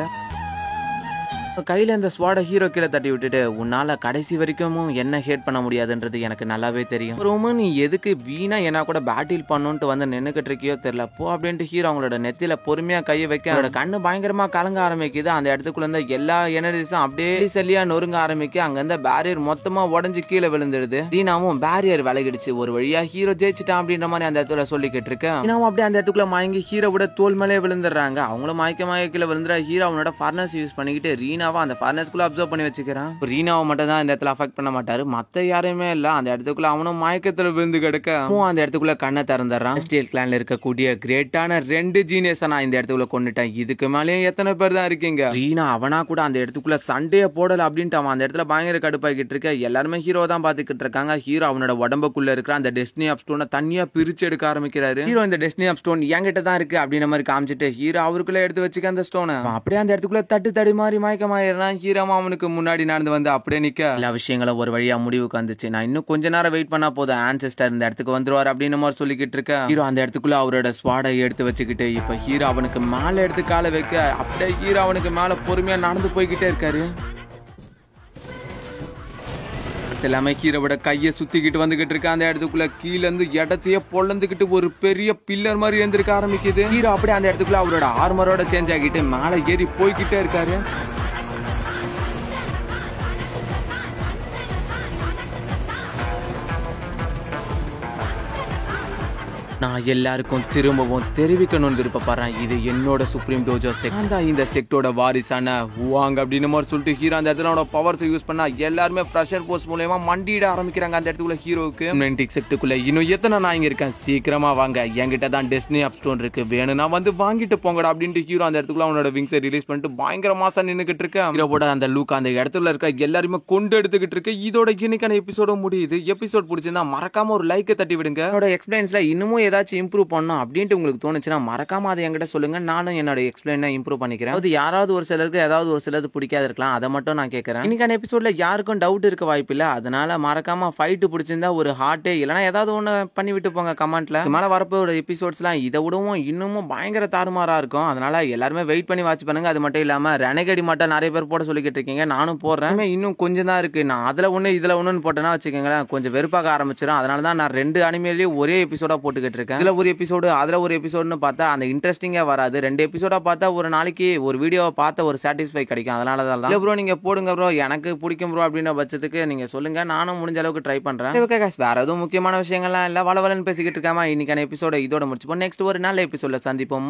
கையில இந்த ஸ்வாட ஹீரோ கீழே தட்டி விட்டுட்டு உன்னால கடைசி வரைக்கும் என்ன ஹேட் பண்ண முடியாதுன்றது எனக்கு நல்லாவே தெரியும். ரொம்ப நீ எதுக்கு வீணா என்ன கூட பேட்டில் பண்ணுன்ட்டு வந்து நின்னுக்கிட்டு இருக்கியோ தெரியல போ அப்படின்ட்டு ஹீரோ அவங்களோட நெத்தியில பொறுமையா கையை வைக்க அவரோட கண்ணு பயங்கரமா கலங்க ஆரம்பிக்குது. அந்த இடத்துக்குள்ள இருந்த எல்லா எனர்ஜிஸும் அப்படியே சல்லியா நொறுங்க ஆரம்பிக்க. அங்க இருந்த பேரியர் மொத்தமா உடஞ்சு கீழே விழுந்துடுது. ரீனாவும் பேரியர் விலகிடுச்சு. ஒரு வழியா ஹீரோ ஜெயிச்சிட்டான் அப்படின்ற மாதிரி அந்த இடத்துல சொல்லிக்கிட்டு இருக்கேன். ரீனாவும் அப்படியே அந்த இடத்துக்குள்ள மயங்கி ஹீரோவோட தோல் மேலே விழுந்துடுறாங்க. அவங்களும் மயக்க கீழே விழுந்துற. ஹீரோ அவனோட ஃபர்னஸ் யூஸ் பண்ணிக்கிட்டு ரீனாவை அந்த ஃபர்னஸ்க்குள்ள அப்சர்வ் பண்ணி வச்சுக்கிறான். ரீனாவை மட்டும் தான் இந்த இடத்துல அஃபெக்ட் பண்ண மாட்டாரு, மத்த யாருமே இல்ல. அந்த இடத்துக்குள்ள அவனும் மயக்கத்துல விழுந்து கிடக்க அந்த இடத்துக்குள்ள கண்ணை திறந்துடுறான். ஸ்டீல் கிளான்ல இருக்கக்கூடிய கிரேட்டான 2 ஜீனியஸை நான் இந்த இடத்துக்குள்ள கொண்டுட்டேன். இதுக்கு மேலேயும் எத்தனை பேர் தான் இருக்கீங்க? ரீனா அவனா கூட அந்த இடத்துக்குள்ள சண்டையை போடல அப்படின்ட்டு அவன் அந்த இடத்துல பயங்கர கடுப்பாக்கிட்டு இருக்க. எல்லாருமே ஹீரோ தான் பாத்துக்கிட்டு இருக்காங்க. ஹீரோ அவனோட உடம்புக்குள்ள இருக்கிற அந்த டெஸ்டினி ஆஃப் ஸ்டோனை தனியா பிரிச்சு எடுக்க ஆரம்பிக்கிறாரு. ஹீரோ இந்த டெஸ்டினி ஆஃப் ஸ்டோன் என்கிட்ட தான் இருக்கு அப்படின்ற மாதிரி காமிச்சிட்டு ஹீரோ அவருக்குள்ள எடுத்து வச்சுக்க அந்த ஸ்டோனை அப்படியே அந்த இடத்துக்குள்ள தட்டு மாதிரி மயக்கமாயிடுறான். ஹீரோமா அவனுக்கு முன்னாடி நடந்து வந்து அப்படியே நிக்க. எல்லா விஷயங்களும் ஒரு வழியா முடிவுக்கு வந்துச்சு. நான் இன்னும் கொஞ்ச நேரம் வெயிட் பண்ணா போதும், ஆன்செஸ்டர் இந்த இடத்துக்கு வந்துருவார் அப்படின்னு மாதிரி சொல்லிக்கிட்டு இருக்க. ஹீரோ அந்த இடத்துக்குள்ள அவரோட ஸ்வாடை எடுத்து வச்சுக்கிட்டு இப்ப ஹீரோ அவனுக்கு மேல எடுத்து காலை வைக்க அப்படியே ஹீரோ அவனுக்கு மேல பொறுமையா நடந்து போய்கிட்டே இருக்காரு. எல்லாமே ஹீரோவோட கையை சுத்திக்கிட்டு வந்துகிட்டு இருக்க. அந்த இடத்துக்குள்ள கீழ இருந்து இடத்தையே பொழந்துகிட்டு ஒரு பெரிய பில்லர் மாதிரி எழுந்திருக்க ஆரம்பிக்குது. ஹீரோ அப்படியே அந்த இடத்துக்குள்ள அவரோட ஆர்மரோட சேஞ்ச் ஆகிட்டு மேல ஏறி போய்கிட்டே இருக்காரு. நான் எல்லாருக்கும் திரும்பவும் தெரிவிக்கணும்னு விருப்பப்படுறேன். இது என்னோட சுப்ரீம் டோஜோ செக்ட். அந்த இந்த செக்டோட வாரிசான வாங்க அப்படின்னு மாதிரி சொல்லிட்டு ஹீரோ அந்த இடத்துல அவனோட பவர்ஸ் யூஸ் பண்ணா எல்லாருமே ப்ரெஷர் போஸ்ட் மூலமா மண்டிட ஆரம்பிக்கிறாங்க அந்த இடத்துக்குள்ள ஹீரோவுக்கு. நைன்டிக் செக்டுக்குள்ள இன்னும் எத்தனை நான் இங்க இருக்கேன், சீக்கிரமா வாங்க, என்கிட்ட தான் டெஸ்டினி அப் ஸ்டோன் இருக்கு, வேணும்னா வந்து வாங்கிட்டு போங்கடா அப்படின்ட்டு ஹீரோ அந்த இடத்துக்குள்ள அவனோட விங்ஸை ரிலீஸ் பண்ணிட்டு பயங்கர மாசா நின்னுக்கிட்டு இருக்கேன். ஹீரோவோட அந்த லூக் அந்த இடத்துல இருக்க எல்லாருமே கொண்டு எடுத்துக்கிட்டு இருக்கு. இதோட இன்னைக்கான எபிசோட முடியுது. எபிசோட் பிடிச்சிருந்தா மறக்காம ஒரு லைக்கை தட்டி விடுங்க. என்னோட எக்ஸ்பிளைன்ஸ்ல இன்னமும் ஏதாச்சும் இம்ப்ரூவ் பண்ணணும் அப்படின்ட்டு உங்களுக்கு தோணுச்சுன்னா மறக்காம அதை என்கிட்ட சொல்லுங்க. நானும் என்னோட எக்ஸ்பிளைனை இம்ப்ரூவ் பண்ணிக்கிறேன். அது யாராவது ஒரு சிலருக்கு ஏதாவது ஒரு சிலது பிடிக்காது இருக்கலாம், அதை மட்டும் நான் கேட்கறேன். இன்னைக்கான எபிசோட்ல யாருக்கும் டவுட் இருக்க வாய்ப்பு இல்ல. அதனால மறக்காம ஃபைட் பிடிச்சிருந்தா ஒரு ஹார்ட்டே இல்லைன்னா ஏதாவது ஒன்று பண்ணி விட்டு போங்க கமெண்ட்ல. மேல வரப்போட எபிசோட்ஸ்லாம் இதை விடவும் இன்னமும் பயங்கர தாறுமாறா இருக்கும். அதனால எல்லாருமே வெயிட் பண்ணி வாட்ச் பண்ணுங்க. அது மட்டும் இல்லாம ரெனகடி மட்டும் நிறைய பேர் போட சொல்லிக்கிட்டு இருக்கீங்க, நானும் போடுறேன். இன்னும் கொஞ்சம் தான் இருக்கு. நான் அதுல ஒண்ணு இதுல ஒண்ணுன்னு போட்டேன்னா வச்சுக்கோங்களேன் கொஞ்சம் வெறுப்பாக ஆரம்பிச்சிடும். அதனால தான் நான் 2 அனிமேலயும் ஒரே எபிசோடா போட்டுக்கிட்டு இருக்கேன். இதுல ஒரு எபிசோடு அதுல ஒரு எபிசோடுன்னு பார்த்தா அந்த இன்ட்ரெஸ்டிங்கா வராது. 2 எபிசோடா பார்த்தா ஒரு நாளைக்கு ஒரு வீடியோவை பார்த்த ஒரு சாட்டிஸ்ஃபை கிடைக்கும். அதனால தான் ப்ரோ நீங்க போடுங்க ப்ரோ, எனக்கு பிடிக்கும் ப்ரோ அப்படின்ற பட்சத்துக்கு நீங்க சொல்லுங்க, நானும் முடிஞ்ச அளவுக்கு ட்ரை பண்றேன். வேற எதுவும் முக்கியமான விஷயங்கள்லாம் இல்ல, வளவலன்னு பேசிக்கிட்டு இருக்காம இன்னைக்கான எபிசோட இதோட முடிச்சுப்போம். நெக்ஸ்ட் ஒரு நல்ல எபிசோட்ல சந்திப்போம்.